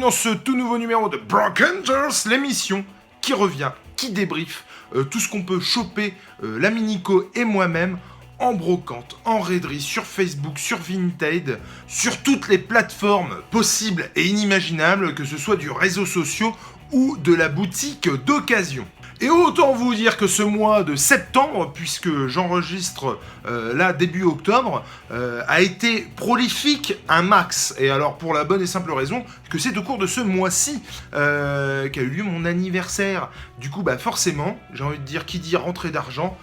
dans ce tout nouveau numéro de Brokengers, l'émission qui revient, qui débriefe tout ce qu'on peut choper, l'ami Nico et moi-même, en brocante, en raiderie, sur Facebook, sur Vinted, sur toutes les plateformes possibles et inimaginables, que ce soit du réseau social ou de la boutique d'occasion. Et autant vous dire que ce mois de septembre, puisque j'enregistre là début octobre, a été prolifique un max. Et alors pour la bonne et simple raison que c'est au cours de ce mois-ci qu'a eu lieu mon anniversaire. Du coup, bah forcément, j'ai envie de dire qui dit rentrée d'argent,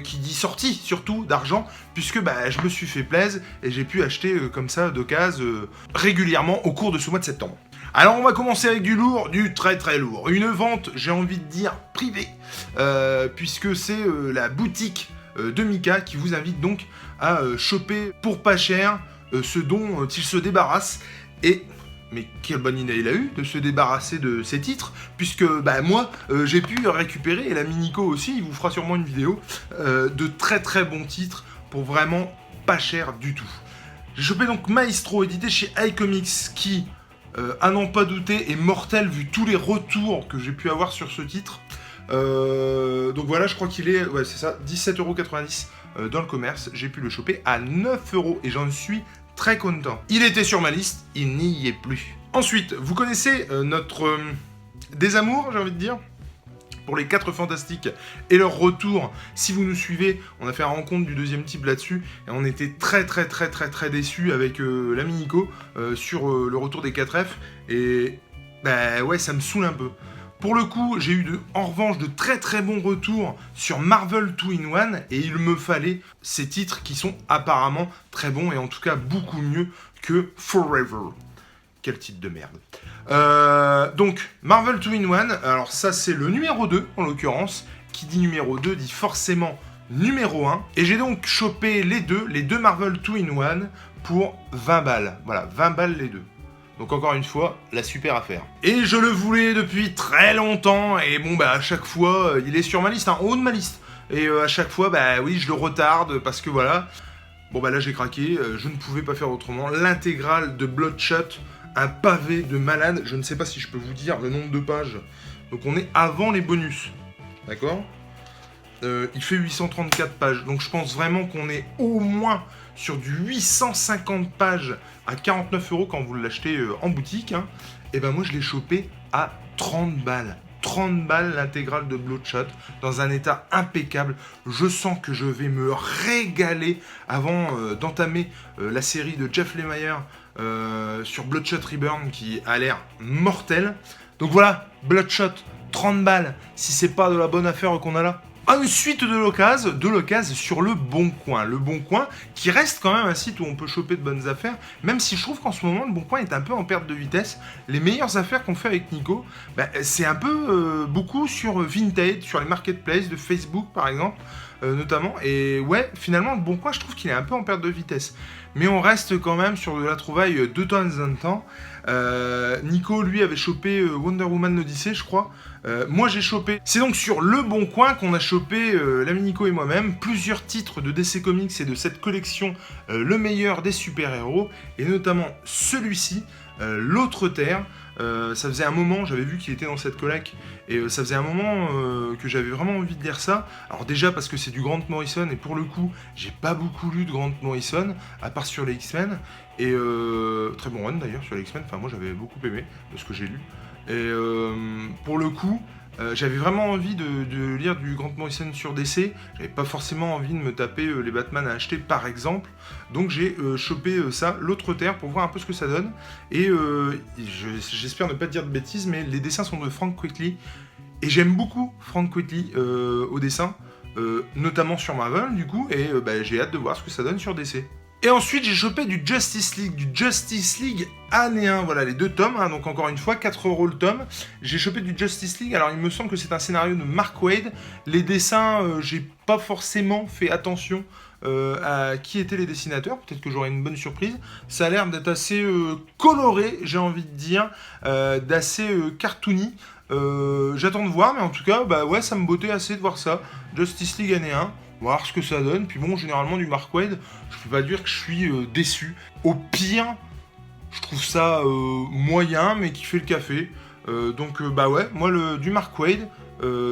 qui dit sortie surtout d'argent, puisque bah, je me suis fait plaisir et j'ai pu acheter comme ça d'occasion régulièrement au cours de ce mois de septembre. Alors on va commencer avec du lourd, du très très lourd. Une vente, j'ai envie de dire, privée, puisque c'est la boutique de Mika qui vous invite donc à choper pour pas cher ce dont il se débarrasse. Et, mais quelle bonne idée il a eu de se débarrasser de ces titres, puisque bah, moi j'ai pu récupérer, et l'ami Nico aussi, il vous fera sûrement une vidéo, de très très bons titres pour vraiment pas cher du tout. J'ai chopé donc Maestro, édité chez iComics, qui... à n'en pas douter, est mortel vu tous les retours que j'ai pu avoir sur ce titre. Donc voilà, je crois qu'il est, ouais c'est ça, 17,90€ dans le commerce. J'ai pu le choper à 9€ et j'en suis très content. Il était sur ma liste, il n'y est plus. Ensuite, vous connaissez notre désamour, j'ai envie de dire, pour les 4 fantastiques et leur retour. Si vous nous suivez, on a fait la rencontre du deuxième type là-dessus et on était très déçus avec l'ami Nico sur le retour des 4F et bah ouais, ça me saoule un peu. Pour le coup, j'ai eu en revanche de très bons retours sur Marvel 2-in-1 et il me fallait ces titres qui sont apparemment très bons et en tout cas beaucoup mieux que Forever. Quel titre de merde. Donc, Marvel 2-in-1, alors ça c'est le numéro 2 en l'occurrence. Qui dit numéro 2 dit forcément numéro 1. Et j'ai donc chopé les deux Marvel 2-in-1 pour 20 balles. Voilà, 20 balles les deux. Donc encore une fois, la super affaire. Et je le voulais depuis très longtemps, et bon bah à chaque fois, il est sur ma liste, en haut de ma liste. Et à chaque fois, bah oui, je le retarde, parce que voilà. Bon bah là j'ai craqué, je ne pouvais pas faire autrement. L'intégrale de Bloodshot, un pavé de malade, je ne sais pas si je peux vous dire le nombre de pages. Donc on est avant les bonus, d'accord ? Il fait 834 pages, donc je pense vraiment qu'on est au moins sur du 850 pages à 49€ quand vous l'achetez en boutique. Hein. Et ben moi je l'ai chopé à 30 balles. 30 balles l'intégrale de Bloodshot, dans un état impeccable. Je sens que je vais me régaler avant d'entamer la série de Jeff Lemire sur Bloodshot Reborn qui a l'air mortel. Donc voilà, Bloodshot, 30 balles, si c'est pas de la bonne affaire qu'on a là. Ensuite de l'occasion sur Le Bon Coin. Le Bon Coin qui reste quand même un site où on peut choper de bonnes affaires, même si je trouve qu'en ce moment Le Bon Coin est un peu en perte de vitesse. Les meilleures affaires qu'on fait avec Nico, bah, c'est un peu beaucoup sur Vinted, sur les marketplaces de Facebook par exemple, notamment. Et ouais, finalement Le Bon Coin, je trouve qu'il est un peu en perte de vitesse. Mais on reste quand même sur de la trouvaille de temps en temps. Nico, lui, avait chopé Wonder Woman Odyssey, je crois. Moi, j'ai chopé... C'est donc sur Le Bon Coin qu'on a chopé, l'ami Nico et moi-même, plusieurs titres de DC Comics et de cette collection Le Meilleur des Super-Héros, et notamment celui-ci, L'Autre Terre. Ça faisait un moment, j'avais vu qu'il était dans cette collecte, et ça faisait un moment que j'avais vraiment envie de lire ça. Alors déjà parce que c'est du Grant Morrison, et pour le coup, j'ai pas beaucoup lu de Grant Morrison, à part sur les X-Men, et très bon run d'ailleurs sur les X-Men, enfin moi j'avais beaucoup aimé de ce que j'ai lu. Et pour le coup, j'avais vraiment envie de lire du Grant Morrison sur DC. J'avais pas forcément envie de me taper les Batman à acheter par exemple. Donc j'ai chopé ça, L'Autre Terre, pour voir un peu ce que ça donne. Et j'espère ne pas dire de bêtises, mais les dessins sont de Frank Quitely. Et j'aime beaucoup Frank Quitely au dessin, notamment sur Marvel du coup. Et j'ai hâte de voir ce que ça donne sur DC. Et ensuite, j'ai chopé du Justice League année 1, voilà, les 2 tomes, hein, donc encore une fois, 4€ le tome. J'ai chopé du Justice League, alors il me semble que c'est un scénario de Mark Waid. Les dessins, j'ai pas forcément fait attention à qui étaient les dessinateurs, peut-être que j'aurai une bonne surprise. Ça a l'air d'être assez coloré, j'ai envie de dire, d'assez cartoony. J'attends de voir, mais en tout cas, bah ouais, ça me bottait assez de voir ça. Justice League année 1. Voir ce que ça donne, puis bon, généralement du Mark Waid, je peux pas dire que je suis déçu. Au pire, Je trouve ça moyen, mais qui fait le café. Donc bah ouais, moi du Mark Waid,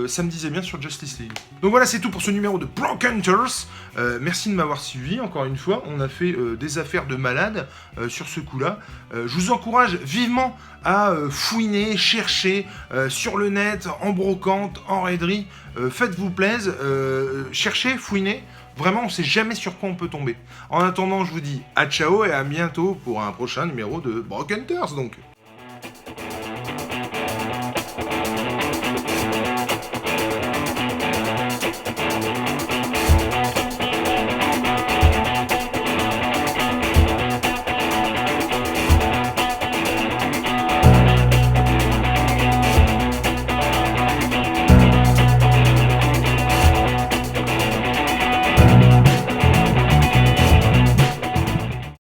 ça me disait bien sur Justice League. Donc voilà, c'est tout pour ce numéro de Brock Hunters. Merci de m'avoir suivi, encore une fois. On a fait des affaires de malades sur ce coup-là. Je vous encourage vivement à fouiner, chercher sur le net, en brocante, en raiderie. Faites-vous plaisir, cherchez, fouinez. Vraiment, on ne sait jamais sur quoi on peut tomber. En attendant, je vous dis à ciao et à bientôt pour un prochain numéro de Brock Hunters donc.